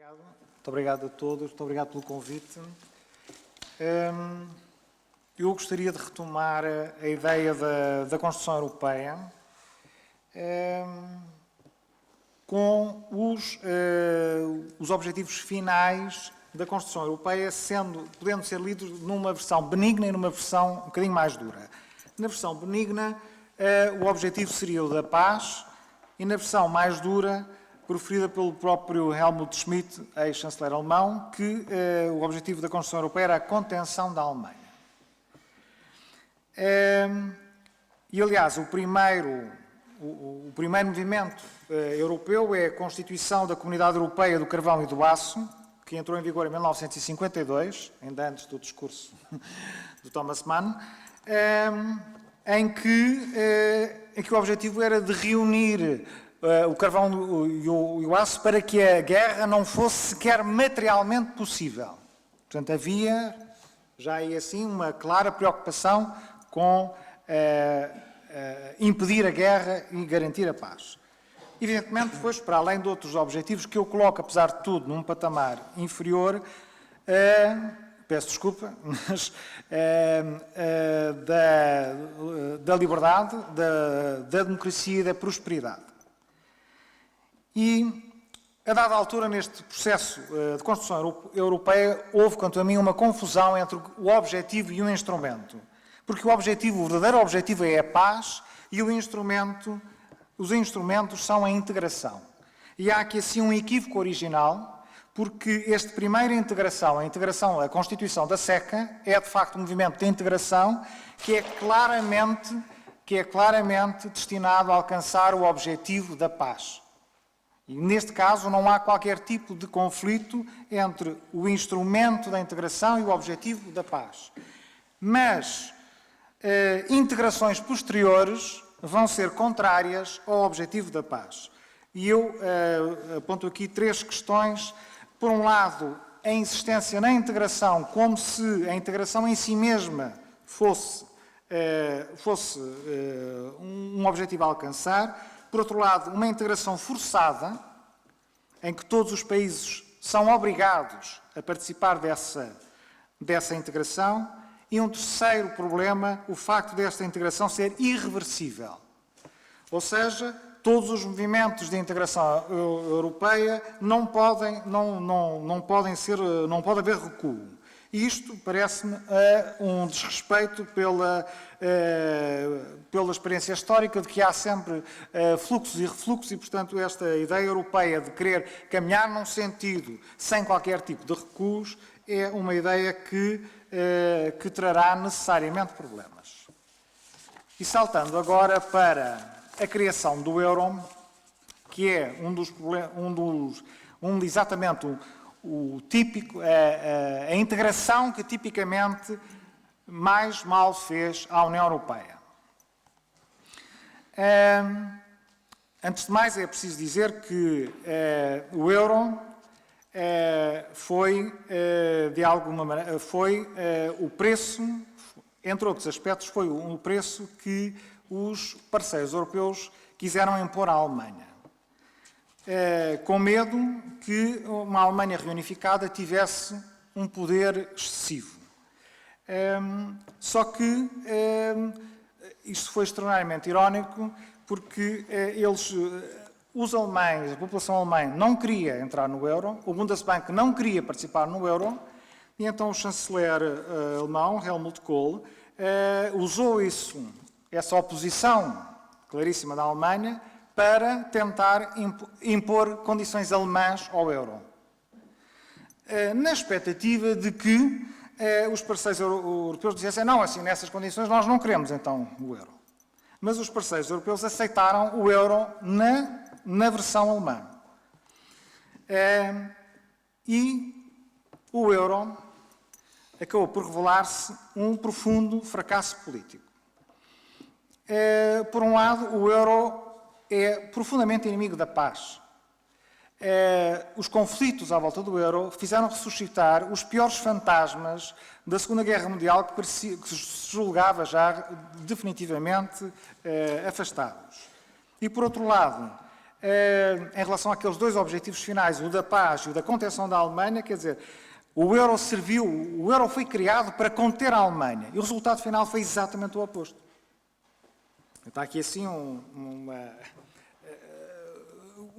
Muito obrigado a todos, muito obrigado pelo convite. Eu gostaria de retomar a ideia da construção europeia com os objetivos finais da construção europeia, podendo ser lidos numa versão benigna e numa versão um bocadinho mais dura. Na versão benigna, o objetivo seria o da paz, e na versão mais dura, proferida pelo próprio Helmut Schmidt, ex-chanceler alemão, que o objetivo da construção europeia era a contenção da Alemanha. E, aliás, o primeiro movimento europeu é a constituição da Comunidade Europeia do Carvão e do Aço, que entrou em vigor em 1952, ainda antes do discurso do Thomas Mann, em que o objetivo era de reunir o carvão e o aço para que a guerra não fosse sequer materialmente possível. Portanto, havia já aí assim uma clara preocupação com impedir a guerra e garantir a paz. Evidentemente, depois, para além de outros objetivos que eu coloco, apesar de tudo, num patamar inferior, peço desculpa, mas da liberdade, da democracia e da prosperidade. E, a dada altura, neste processo de construção europeia, houve, quanto a mim, uma confusão entre o objetivo e o instrumento. Porque o verdadeiro objetivo é a paz e os instrumentos são a integração. E há aqui, assim, um equívoco original, porque esta primeira integração, a constituição da SECA, é, de facto, um movimento de integração que é claramente destinado a alcançar o objetivo da paz. E, neste caso, não há qualquer tipo de conflito entre o instrumento da integração e o objetivo da paz. Mas integrações posteriores vão ser contrárias ao objetivo da paz. E eu aponto aqui três questões. Por um lado, a insistência na integração, como se a integração em si mesma fosse um objetivo a alcançar. Por outro lado, uma integração forçada, em que todos os países são obrigados a participar dessa integração. E um terceiro problema, o facto desta integração ser irreversível. Ou seja, todos os movimentos de integração europeia não pode haver recuo. E isto parece-me um desrespeito pela experiência histórica de que há sempre fluxos e refluxos e, portanto, esta ideia europeia de querer caminhar num sentido sem qualquer tipo de recuos é uma ideia que trará necessariamente problemas. E saltando agora para a criação do euro, que é exatamente o típico, a integração que tipicamente mais mal fez à União Europeia. Antes de mais, é preciso dizer que o euro foi, de alguma maneira, o preço, entre outros aspectos, foi o preço que os parceiros europeus quiseram impor à Alemanha. Com medo que uma Alemanha reunificada tivesse um poder excessivo. Só que isto foi extraordinariamente irónico, porque os alemães, a população alemã não queria entrar no euro, o Bundesbank não queria participar no euro, e então o chanceler alemão, Helmut Kohl, usou essa oposição claríssima da Alemanha para tentar impor condições alemãs ao euro. Na expectativa de que os parceiros europeus dissessem não, assim, nessas condições nós não queremos então o euro. Mas os parceiros europeus aceitaram o euro na versão alemã. E o euro acabou por revelar-se um profundo fracasso político. Por um lado, o euro é profundamente inimigo da paz. Os conflitos à volta do euro fizeram ressuscitar os piores fantasmas da Segunda Guerra Mundial que se julgava já definitivamente afastados. E, por outro lado, em relação àqueles dois objetivos finais, o da paz e o da contenção da Alemanha, quer dizer, o euro foi criado para conter a Alemanha e o resultado final foi exatamente o oposto. Está aqui assim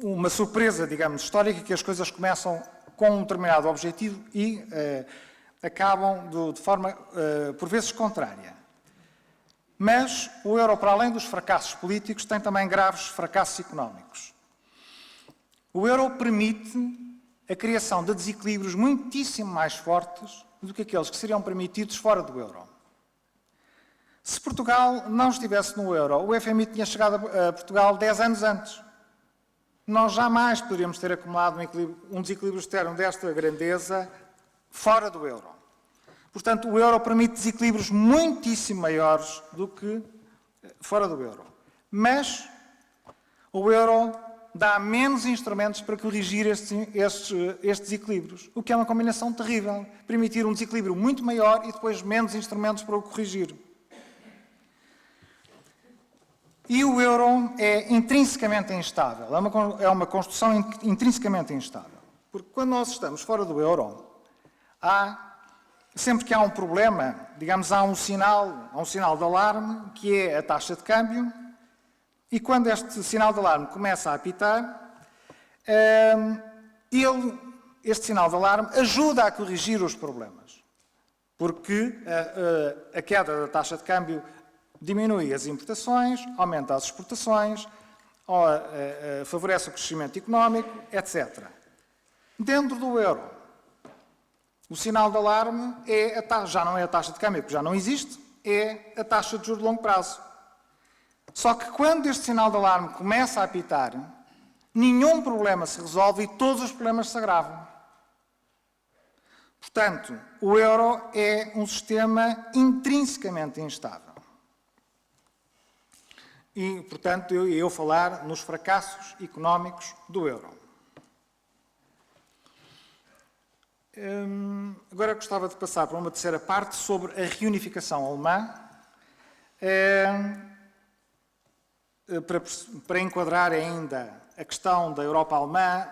uma surpresa, digamos, histórica, que as coisas começam com um determinado objetivo e acabam de forma, por vezes, contrária. Mas o euro, para além dos fracassos políticos, tem também graves fracassos económicos. O euro permite a criação de desequilíbrios muitíssimo mais fortes do que aqueles que seriam permitidos fora do euro. Se Portugal não estivesse no euro, o FMI tinha chegado a Portugal 10 anos antes. Nós jamais poderíamos ter acumulado um desequilíbrio externo desta grandeza fora do euro. Portanto, o euro permite desequilíbrios muitíssimo maiores do que fora do euro. Mas o euro dá menos instrumentos para corrigir estes desequilíbrios, o que é uma combinação terrível. Permitir um desequilíbrio muito maior e depois menos instrumentos para o corrigir. E o euro é intrinsecamente instável, é uma construção intrinsecamente instável. Porque quando nós estamos fora do euro, sempre que há um problema, digamos, há um sinal de alarme, que é a taxa de câmbio, e quando este sinal de alarme começa a apitar, este sinal de alarme ajuda a corrigir os problemas. Porque a queda da taxa de câmbio diminui as importações, aumenta as exportações, favorece o crescimento económico, etc. Dentro do euro, o sinal de alarme já não é a taxa de câmbio, porque já não existe, é a taxa de juros de longo prazo. Só que quando este sinal de alarme começa a apitar, nenhum problema se resolve e todos os problemas se agravam. Portanto, o euro é um sistema intrinsecamente instável. E, portanto, eu falar nos fracassos económicos do euro. Agora gostava de passar para uma terceira parte sobre a reunificação alemã, para enquadrar ainda a questão da Europa alemã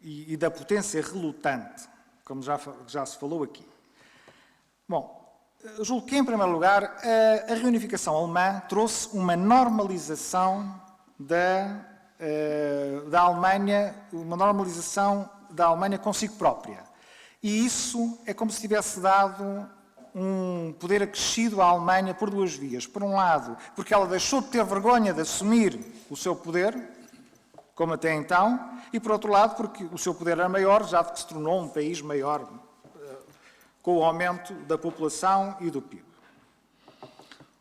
e da potência relutante, como já se falou aqui. Bom, julgo que, em primeiro lugar, a reunificação alemã trouxe uma normalização da Alemanha, consigo própria. E isso é como se tivesse dado um poder acrescido à Alemanha por duas vias. Por um lado, porque ela deixou de ter vergonha de assumir o seu poder, como até então, e por outro lado, porque o seu poder era maior, já que se tornou um país maior, com o aumento da população e do PIB.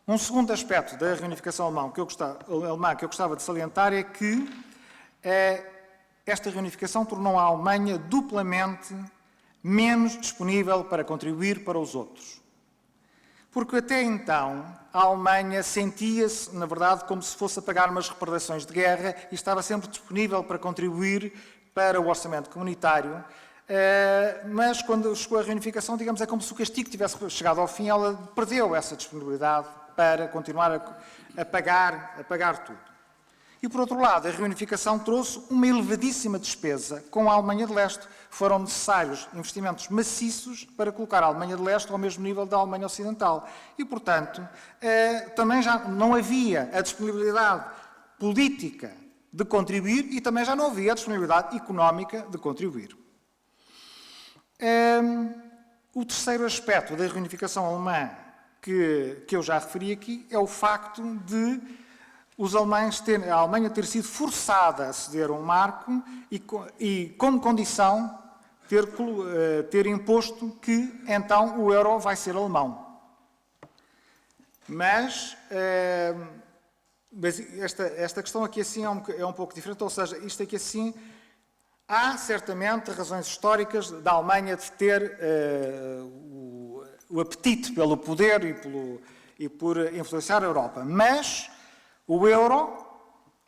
Um segundo aspecto da reunificação alemã que eu gostava de salientar é que esta reunificação tornou a Alemanha duplamente menos disponível para contribuir para os outros. Porque até então a Alemanha sentia-se, na verdade, como se fosse a pagar umas reparações de guerra e estava sempre disponível para contribuir para o orçamento comunitário. Mas quando chegou a reunificação, digamos, é como se o castigo tivesse chegado ao fim, ela perdeu essa disponibilidade para continuar a pagar tudo. E, por outro lado, a reunificação trouxe uma elevadíssima despesa com a Alemanha de Leste. Foram necessários investimentos maciços para colocar a Alemanha de Leste ao mesmo nível da Alemanha Ocidental. E, portanto, também já não havia a disponibilidade política de contribuir e também já não havia a disponibilidade económica de contribuir. O terceiro aspecto da reunificação alemã que eu já referi aqui é o facto de a Alemanha ter sido forçada a ceder um marco e como condição, ter imposto que, então, o euro vai ser alemão. Mas esta questão aqui assim é um pouco diferente, ou seja, isto aqui assim, há certamente razões históricas da Alemanha de ter o apetite pelo poder e por influenciar a Europa, mas o euro,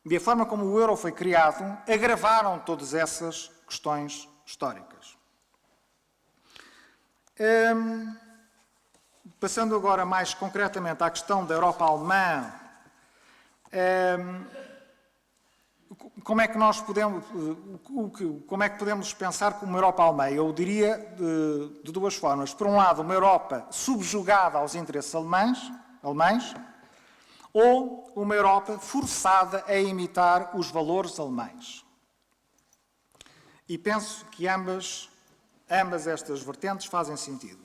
e a forma como o euro foi criado, agravaram todas essas questões históricas. Passando agora mais concretamente à questão da Europa alemã, como é que nós podemos, como é que podemos pensar como uma Europa alemã? Eu diria de duas formas. Por um lado, uma Europa subjugada aos interesses alemães, ou uma Europa forçada a imitar os valores alemães. E penso que ambas estas vertentes fazem sentido.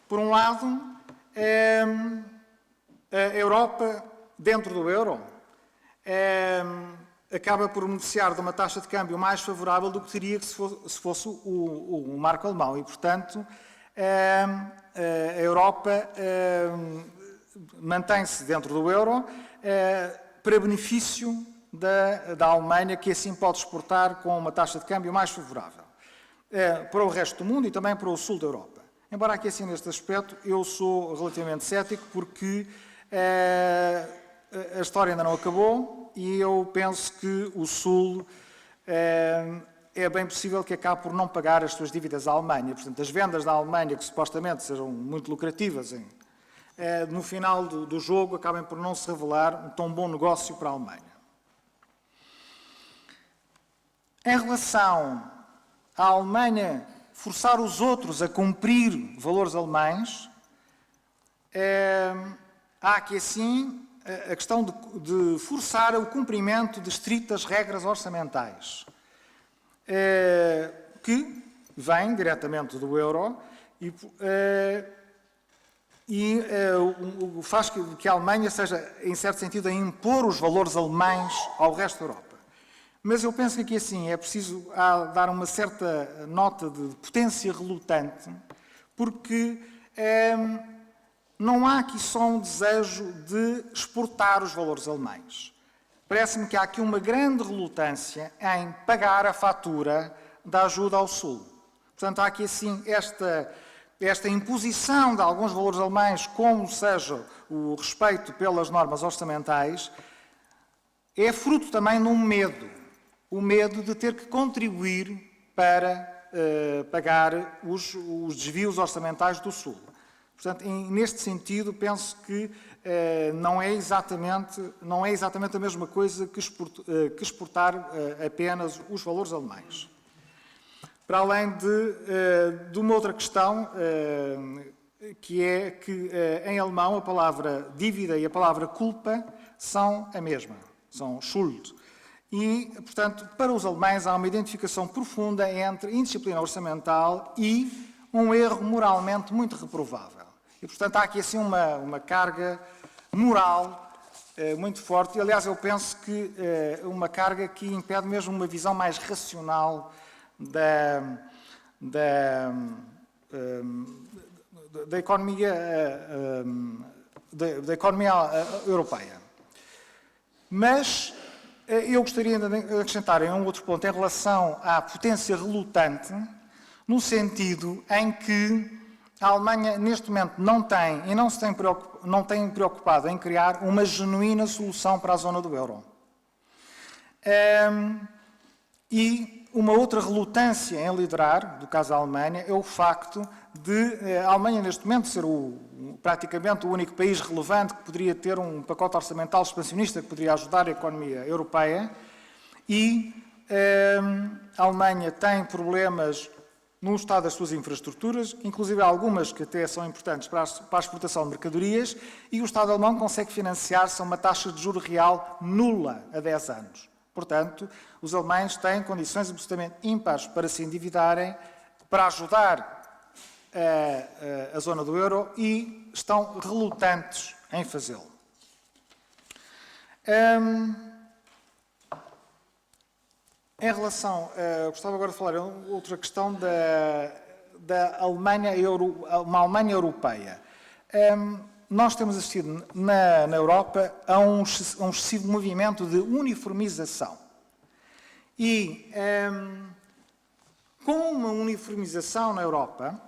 Por um lado, a Europa dentro do euro acaba por beneficiar de uma taxa de câmbio mais favorável do que teria se fosse o marco alemão. E, portanto, a Europa mantém-se dentro do euro para benefício da Alemanha, que assim pode exportar com uma taxa de câmbio mais favorável para o resto do mundo e também para o sul da Europa. Embora aqui assim neste aspecto eu sou relativamente cético porque a história ainda não acabou e eu penso que o sul é bem possível que acabe por não pagar as suas dívidas à Alemanha. Portanto, as vendas da Alemanha, que supostamente sejam muito lucrativas, no final do jogo acabem por não se revelar um tão bom negócio para a Alemanha. Em relação à Alemanha forçar os outros a cumprir valores alemães, há aqui assim a questão de forçar o cumprimento de estritas regras orçamentais, que vêm diretamente do euro e faz que a Alemanha seja, em certo sentido, a impor os valores alemães ao resto da Europa. Mas eu penso que aqui assim é preciso dar uma certa nota de potência relutante, porque não há aqui só um desejo de exportar os valores alemães. Parece-me que há aqui uma grande relutância em pagar a fatura da ajuda ao Sul. Portanto, há aqui assim esta imposição de alguns valores alemães, como seja o respeito pelas normas orçamentais, é fruto também de um medo. O medo de ter que contribuir para pagar os desvios orçamentais do Sul. Portanto, neste sentido, penso que não é exatamente a mesma coisa que exportar apenas os valores alemães. Para além de uma outra questão, que é que em alemão a palavra dívida e a palavra culpa são a mesma, são Schuld. E, portanto, para os alemães há uma identificação profunda entre indisciplina orçamental e um erro moralmente muito reprovável. E, portanto, há aqui assim uma carga moral muito forte. E, aliás, eu penso que uma carga que impede mesmo uma visão mais racional da economia europeia. Mas eu gostaria de acrescentar um outro ponto em relação à potência relutante, no sentido em que a Alemanha, neste momento, não tem preocupado em criar uma genuína solução para a zona do euro. E uma outra relutância em liderar, do caso da Alemanha, é o facto de a Alemanha, neste momento, ser praticamente o único país relevante que poderia ter um pacote orçamental expansionista que poderia ajudar a economia europeia. E a Alemanha tem problemas no estado das suas infraestruturas, inclusive algumas que até são importantes para a exportação de mercadorias, e o Estado alemão consegue financiar-se a uma taxa de juro real nula a 10 anos. Portanto, os alemães têm condições absolutamente ímpares para se endividarem, para ajudar a zona do euro e estão relutantes em fazê-lo. Em relação, gostava agora de falar outra questão da Alemanha, uma Alemanha europeia. Nós temos assistido na Europa a um excessivo movimento de uniformização. E com uma uniformização na Europa,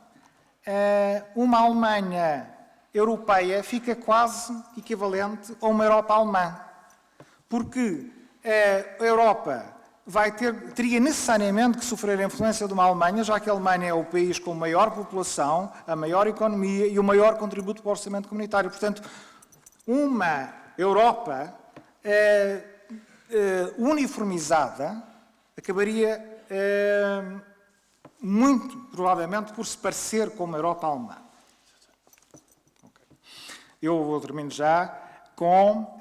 uma Alemanha europeia fica quase equivalente a uma Europa alemã. Porque a Europa teria necessariamente que sofrer a influência de uma Alemanha, já que a Alemanha é o país com maior população, a maior economia e o maior contributo para o orçamento comunitário. Portanto, uma Europa uniformizada, acabaria muito provavelmente por se parecer com uma Europa alemã. Okay. Eu vou terminar já com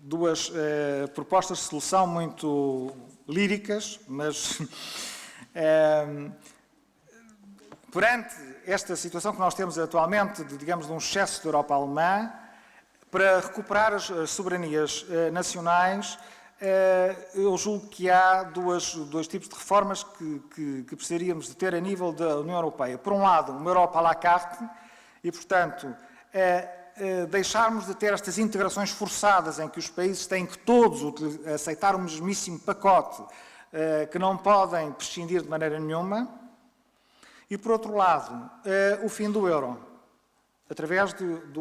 duas propostas de solução muito líricas, mas perante esta situação que nós temos atualmente, digamos, de um excesso de Europa alemã, para recuperar as soberanias nacionais, eu julgo que há dois tipos de reformas que precisaríamos de ter a nível da União Europeia. Por um lado, uma Europa à la carte, e, portanto, deixarmos de ter estas integrações forçadas em que os países têm que todos aceitar o mesmíssimo pacote, que não podem prescindir de maneira nenhuma. E, por outro lado, o fim do euro, através de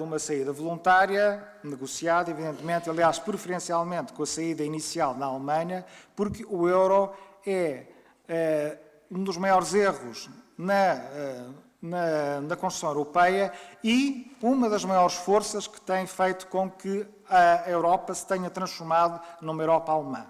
uma saída voluntária, negociada, evidentemente, aliás, preferencialmente com a saída inicial na Alemanha, porque o euro é um dos maiores erros na construção europeia e uma das maiores forças que tem feito com que a Europa se tenha transformado numa Europa alemã.